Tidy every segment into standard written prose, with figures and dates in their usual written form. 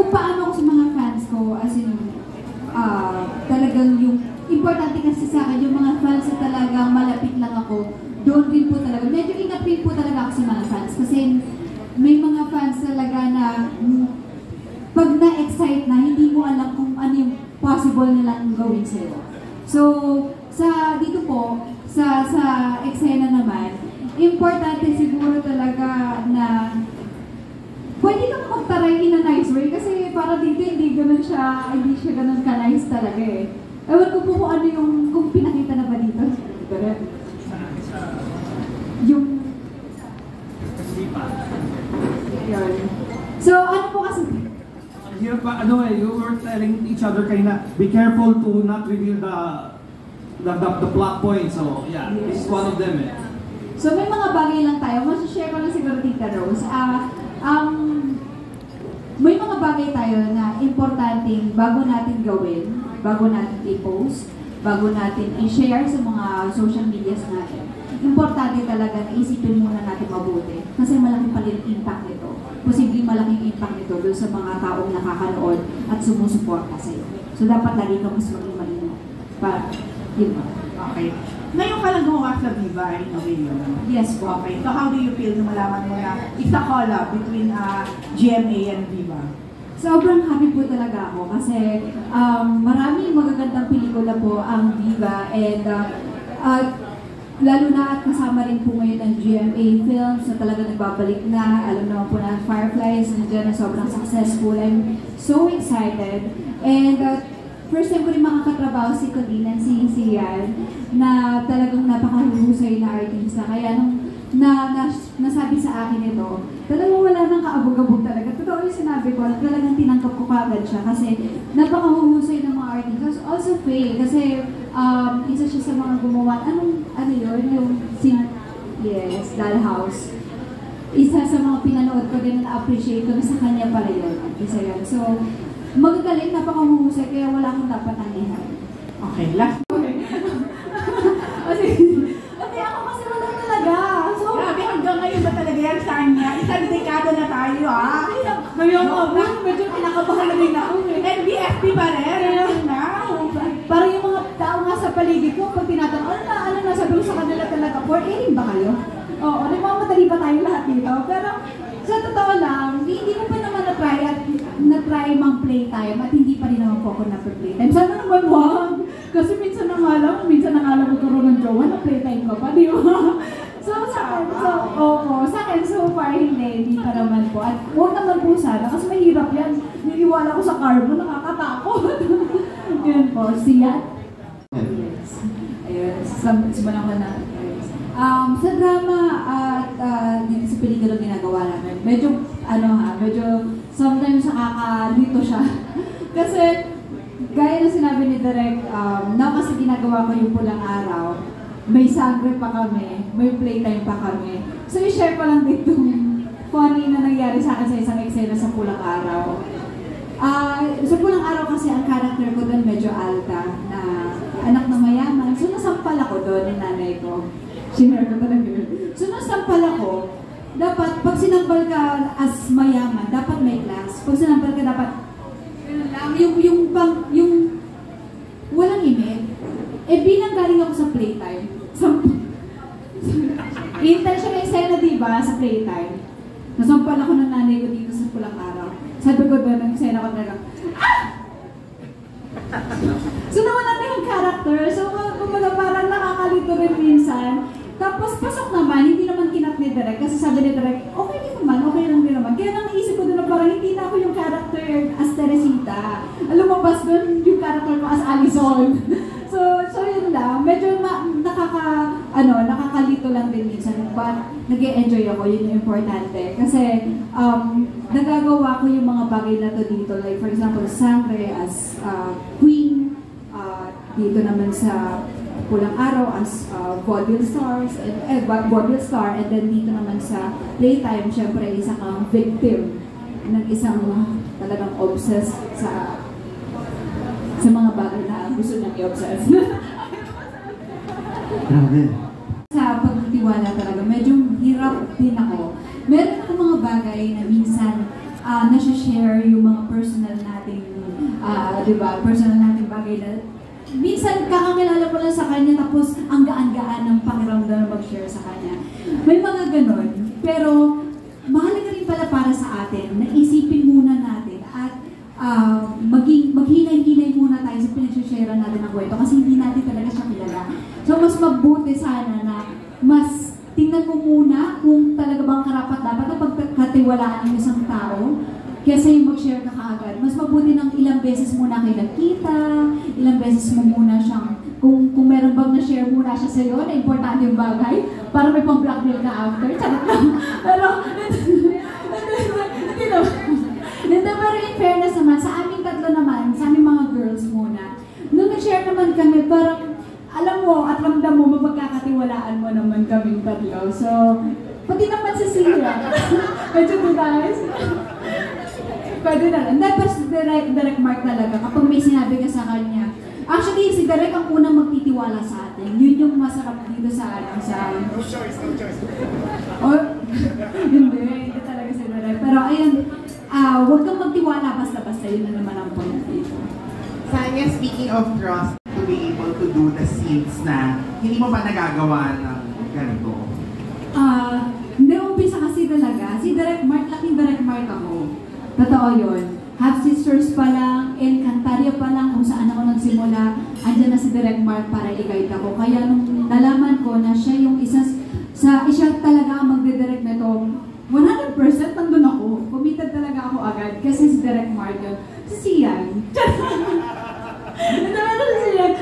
kung paano ako sa mga fans ko, as in, talagang yung importante kasi sa akin, yung mga fans na talagang malapit lang ako, doon rin po talaga. Medyo ingat rin po talaga ako sa mga fans kasi may mga fans talaga na pag na-excite na, hindi mo alam kung ano yung possible nilang gawin sa'yo. So, dito po, sa eksena naman, importante siguro talaga na pwede kang magtaray in a nice way kasi para dito hindi siya ganun ka-nice talaga eh. Ewan ko po kung ano kung pinakita na ba dito. Yung yun. So, ano po kasi you were telling each other na be careful to not reveal the plot point. So, yeah, yes. This is one of them eh. So, may mga bagay lang tayo. Masashare ko lang siguro, Tita Rose. May mga bagay tayo na importanteng bago natin gawin, bago natin i-post, bago natin i-share sa mga social medias natin. Importante talaga na isipin muna natin mabuti. Kasi malaking pa rin impact nito. Posibleng malaking impact nito doon sa mga taong nakakanood at sumusuporta sa iyo. So, dapat lagi ka mas maging malinaw. Yun ba? Okay. Ngayon ka lang gumawa sa Viva, in a way yun? Yes po. Okay. So how do you feel na malaman mo na it's a collab between GMA and Viva? Sobrang happy po talaga ako kasi maraming magagandang pelikula po ang Viva and lalo na at kasama rin po ngayon ng GMA Films na talaga nagbabalik na. Alam naman po na Fireflies na sobrang successful. I'm so excited and first time ko rin makakatrabaho si Colleen and si Sian na talagang napakahuhusay na artista. Kaya nung nasabi sa akin ito, talagang wala nang kaabog-abog talaga. Totoo yung sinabi ko, talagang tinangkap ko kagad siya kasi napakahuhusay ng mga artista. Also Faye, kasi isa siya sa mga gumawa. Ano yun? Yes, Dollhouse. Isa sa mga pinanood ko din na na-appreciate ko na sa kanya pala yun. Isa yun. So, magagaling, napakahuhusay, kaya wala akong dapat nangyayari. Okay, last one. Kasi ako kasi wala talaga. So, grabe, hanggang ngayon ba talaga yan sa kanya? Isang dekada na tayo, ha? Ngayon ako, medyo kinakabahan na rin ako. NBFP pa rin. Parang yung mga tao nga sa paligid ko, pag tinatanong, ano na, sabi ko sa kanila talaga, 4-8 ba kayo? Oo, nagmamadali pa tayo lahat dito. Pero, sa totoo lang, hindi ko pa naman na-try mang playtime at hindi pa rin naman po ako na-playtime. Sana naman wag! Kasi minsan na nga lang magkaroon ng jowa na playtime ka pa, di ba? So, sa akin, so far, hindi pa naman po. At huwag naman po sana, kasi mahirap yan. Niliwala ko sa carbon, nakakatakot. Yun po, siya. Yes. Ayun, simulan ko na. Sa drama at dito sa pelikula ginagawa namin, medyo sometimes nakakalito siya. Kasi, gaya na sinabi ni Direk, kasi ginagawa ko yung Pulang Araw, may sangre pa kami, may playtime pa kami. So, i-share ko lang dito funny na nangyari sa akin sa isang eksena sa Pulang Araw. Sa Pulang Araw kasi ang character ko doon medyo alta, na anak ng mayaman. So, nasampal ako doon ng nanay ko. Sinare ko talaga yun. So, nasampal ako, dapat, pag sinampal ka as mayaman, dapat may class. Pag sinampal ka, dapat, yung walang imig. Bilang galing ako sa playtime, intention na eksena, diba, sa playtime. Nasampal ako ng nanay ko dito sa Pulang Araw. Sabi ko doon, ang eksena ko talaga, So, nawala na yung character. So, kumbaga parang nakakalito rin minsan. Tapos, pasok naman, hindi naman kinat ni Direk. Kasi sabi ni Direk, okay lang din naman. Kaya nang naisip ko doon na parang hindi na ako yung character as Teresita. Lumabas doon yung character ko as Allison. So yun lang. Medyo nakakalito lang din minsan. But, nag-e-enjoy ako. Yun yung importante. Kasi, nagagawa ko yung mga bagay na to dito. Like, for example, Sangre as queen. Dito naman sa Pulang Araw as vaudeville star, and then dito naman sa playtime, syempre isa kang victim ng isang talagang obsessed sa mga bagay na gusto niyang i-obsess. Grabe. Sa pagtitiwala talaga, medyo hirap din ako. Meron akong mga bagay na minsan nasa-share yung mga personal nating, di ba, personal nating bagay na minsan kakakilala mo lang sa kanya tapos ang gaan-gaan ng pakiramdam na mag-share sa kanya. May mga ganon. Pero mahalaga rin pala para sa atin na isipin muna natin at maghinay-hinay muna tayo sa pinag-share natin ng kwento kasi hindi natin talaga siya kilala. So mas mabuti sana na mas tingnan mo muna kung talaga bang karapat-dapat na pagkatiwalaan ng isang tao kaysa yung mag-share ka kaagad. Mas mabuti ng ilang beses muna kayo nagkita, ilang beses mo muna siyang, kung meron bang na-share muna siya sa'yo na importante yung bagay, para may pang-blackmail ka after. Charot lang. Pero, hindi naman. Pero in fairness naman, sa aming tatlo naman, sa aming mga girls muna, nung nag-share naman kami, parang, alam mo at ramdam mo, mapagkakatiwalaan mo naman kaming tatlo. So, pati naman si Sia. Medyo to guys. Pwede na lang. Tapos direct mark talaga kapag may sinabi ka sa kanya. Actually, si Direk ang unang magtitiwala sa atin. Yun yung masarap dito sa No choice. Or, hindi talaga si Direk. Pero ayun, huwag kang magtiwala basta-basta. Yun na naman ang point dito. Sanya, speaking of trust, to be able to do the scenes na hindi mo pa nagagawa ng ganito? Hindi, umpisa kasi talaga. Si Direct Mark, laking Direct Mark ako. Totoo yun. Half Sisters pa lang, Encantaria pa lang, kung saan ako nagsimula, andyan na si Direct Mark para i-guide ako. Kaya nung nalaman ko na siya yung siya talaga ang magdidirect na ito, 100% nandun ako. Committed talaga ako agad kasi si Direct Mark yun. Si Sian. Hindi naman si Sian.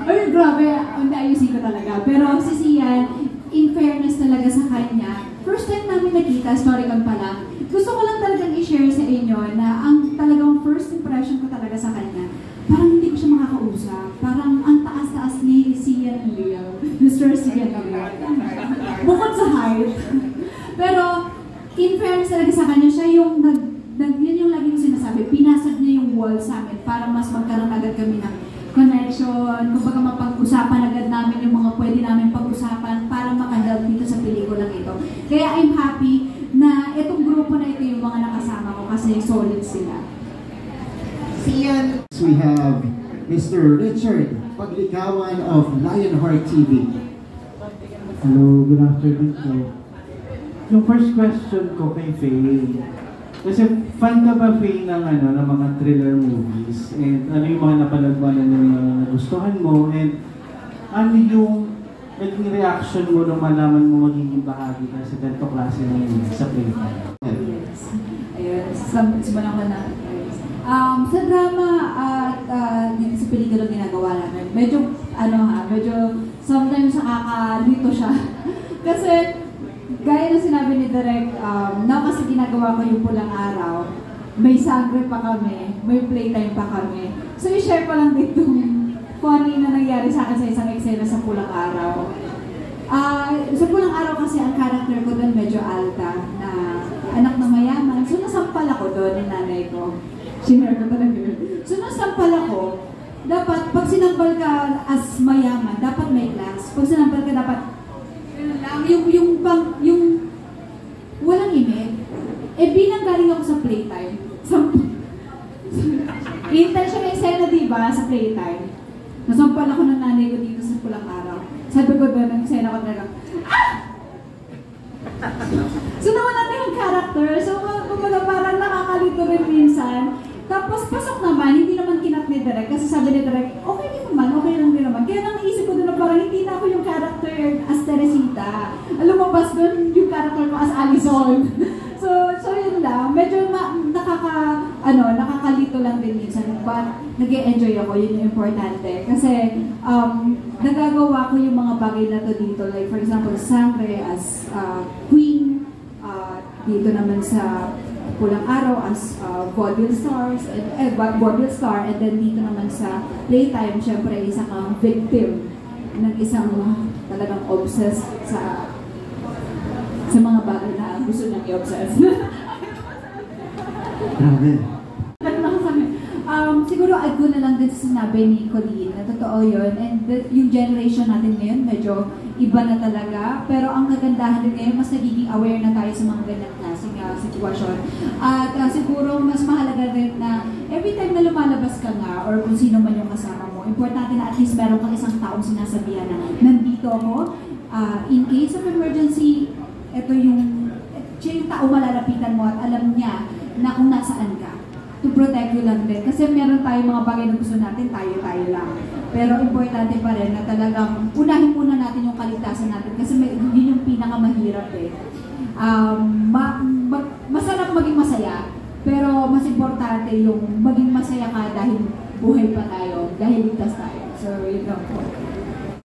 Ay, grabe. Hindi, ayusin ko talaga. Pero si Sian, in fairness talaga sa kanya, first time namin nakita, story lang pala, gusto ko lang talagang i-share sa inyo na ang talagang first impression ko talaga sa kanya, parang hindi ko siya makakausap. Parang ang taas-taas ni Sian Leo. Mr. Sian Leo. Bukod sa height. Pero, in fairness talaga sa kanya, siya yung yun yung lagi ko sinasabi, pinasag niya yung wall sa amin para mas magkaroon agad kami ng connection, kumbaga mapag-usapan agad namin yung mga pwede namin pag-usapan para makahelp dito sa pelikulang ito. Kaya I'm happy na itong grupo na ito yung mga nakasama ko kasi solid sila. Sian. We have Mr. Richard Paglikawan of Lionheart TV. Hello, good afternoon po. Yung first question ko kay Faye, kasi fan ka ba, Faye, ng mga thriller movies? And ano yung mga napanood mo na nagustuhan mo? And ano yung naging reaction mo nung malaman mo magiging bahagi ka sa ganito klase ng sa playtime? Yes. Ayun, simulan ko na. Sa drama at dito sa pelikula ginagawa namin, medyo sometimes nakakalito siya. Kasi gaya na sinabi ni Direk, kasi ginagawa ko yung Pulang Araw, may sangre pa kami, may playtime pa kami. So i-share ko lang dito funny na nangyari sa akin sa isang eksena sa Pulang Araw. Sa Pulang Araw kasi ang character ko doon medyo alta, na anak ng mayaman. So nasampal ako doon ng nanay ko. Sinare ko talaga yun. So nasampal ako, dapat pag sinampal ka as mayaman, dapat may class. Pag sinampal ka dapat yung walang imig. Bilang galing ako sa playtime. Hintay siya may eksena, diba, sa playtime. Nasampal ako ng nanay ko dito sa Pulang Araw. Sabi ko doon, ang eksena ko talaga, So nawala na yung character. So kumbaga parang nakakalito rin minsan. Tapos pasok naman, hindi naman kinat ni Direk. Kasi sabi ni Direk, okay lang din naman. Kaya nang naisip ko doon na parang hindi na ako yung character as Teresita. Lumabas doon yung character ko as Allison. so yun lang. Medyo nakakalito lang din minsan. But nag-e-enjoy ako, yun yung importante. Kasi nagagawa ko yung mga bagay na to dito. Like for example, Sangre as queen. Dito naman sa Pulang Araw as vaudeville star, and then dito naman sa playtime, syempre isa kang victim ng isang talagang obsessed sa mga bagay na gusto niyang i-obsess. Grabe. Siguro I'd go na lang din sa sinabi ni Colleen na totoo yun, and yung generation natin ngayon medyo iba na talaga, pero ang kagandahan din ngayon mas nagiging aware na tayo sa mga ganang klaseng sitwasyon. At siguro mas mahalaga rin na every time na lumalabas ka nga or kung sino man yung kasama mo, importante na at least meron kang isang taong sinasabihan na nandito ako. In case of emergency, siya yung tao malalapitan mo at alam niya na kung nasaan ka. To protect you lang din. Kasi meron tayong mga bagay na gusto natin, tayo lang. Pero importante pa rin na talagang unahin muna natin yung kaligtasan natin kasi yun yung pinakamahirap eh. Masarap maging masaya, pero mas importante yung maging masaya ka dahil buhay pa tayo, dahil ligtas tayo. So, yun lang po.